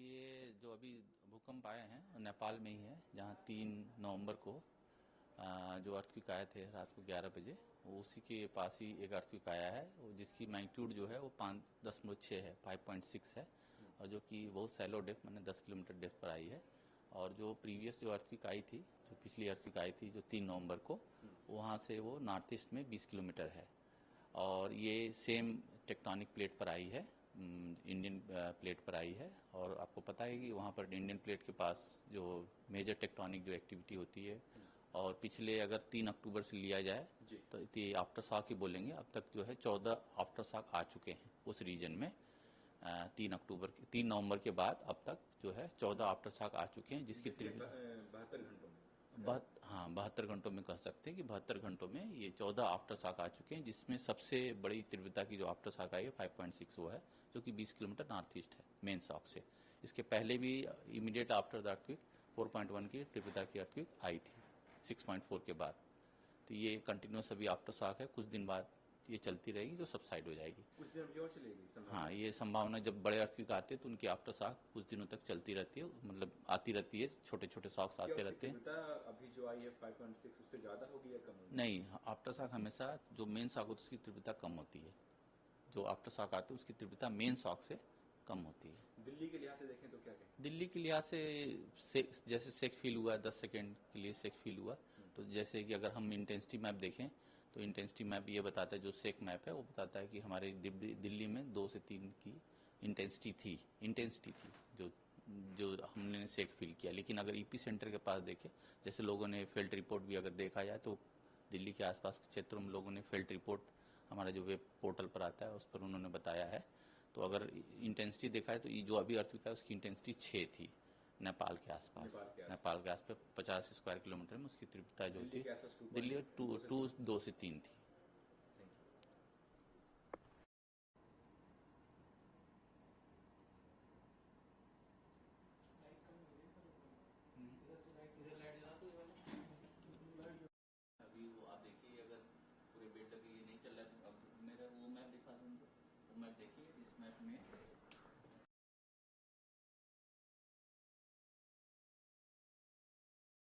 ये जो अभी भूकंप आए हैं नेपाल में ही है, जहाँ 3 नवंबर को जो अर्थक्वेक आए थे रात को 11 बजे, वो उसी के पास ही एक अर्थक्वेक आया है, जिसकी मैग्नीट्यूड जो है वो 5.6 है, 5.6 है, और जो कि बहुत सैलो डेप्थ, मैंने 10 किलोमीटर डेप्थ पर आई है। और जो प्रीवियस जो अर्थक्वेक आई थी, जो पिछली अर्थक्वेक आई थी जो 3 नवंबर को, वहाँ से वो नॉर्थ ईस्ट में 20 किलोमीटर है। और ये सेम टेक्टोनिक प्लेट पर आई है, इंडियन प्लेट पर आई है। और आपको पता है कि वहाँ पर इंडियन प्लेट के पास जो मेजर टेक्टोनिक जो एक्टिविटी होती है, और पिछले अगर 3 अक्टूबर से लिया जाए तो ये आफ्टर शॉक ही बोलेंगे, अब तक जो है 14 आफ्टर शॉक आ चुके हैं उस रीजन में। 3 नवंबर के बाद अब तक जो है 14 आफ्टर शॉक आ चुके हैं, जिसकी 72 घंटों में। हाँ, 72 घंटों में कह सकते हैं कि 72 घंटों में ये 14 आफ्टर शॉक आ चुके हैं, जिसमें सबसे बड़ी तीव्रता की जो आफ्टर शॉक आई है 5.6 वो है, जो कि 20 किलोमीटर नॉर्थ ईस्ट है मेन शॉक से। इसके पहले भी इमीडिएट आफ्टर द अर्थक्वेक 4.1 की तीव्रता की अर्थक्वेक आई थी 6.4 के बाद। तो ये कंटिन्यूस अभी आफ्टर शॉक है, कुछ दिन बाद ये चलती रहेगी, जो सबसाइड हो जाएगी। कुछ दिन अभी और चलेगी हाँ, ये संभावना, जब बड़े अर्थक्वेक आते हैं तो उनकी आफ्टर शॉक कुछ दिनों तक चलती रहती है, मतलब आती रहती है, छोटे छोटे शॉक्स आते रहते हैं। अभी जो आई है 5.6 उससे ज्यादा होगी या कम होगी? नहीं, आफ्टर शॉक हमेशा जो मेन शॉक होती है उसकी तीव्रता कम होती है। जो आफ्टर शॉक आते हैं उसकी तीव्रता मेन शॉक से कम होती है। दिल्ली के लिहाज से देखें तो क्या कहें? दिल्ली के लिहाज से जैसे सेक फील हुआ, 10 सेकेंड के लिए सेक फील हुआ, तो जैसे कि अगर हम इंटेंसिटी मैप देखें तो इंटेंसिटी मैप ये बताता है, जो सेक मैप है वो बताता है कि हमारे दिल्ली में 2 से 3 की इंटेंसिटी थी जो जो हमने सेक फील किया। लेकिन अगर ईपी सेंटर के पास देखें, जैसे लोगों ने फेल्ट रिपोर्ट भी अगर देखा जाए तो दिल्ली के आसपास के क्षेत्रों में लोगों ने फेल्ट रिपोर्ट, हमारा जो वेब पोर्टल पर आता है उस पर उन्होंने बताया है। तो अगर इंटेंसिटी देखा है तो जो अभी अर्थक्वेक है उसकी इंटेंसिटी 6 थी नेपाल के आसपास। नेपाल के आसपास 50 स्क्वायर किलोमीटर में उसकी तीव्रता जो थी, दिल्ली 2 से 3 थी। अभी वो आप देखिए, अगर पूरे बेल्ट अभी ये नहीं चल रहा है तो अब मेरा वो मैप दिखा दूँ, वो मैप देखिए, इस मैप में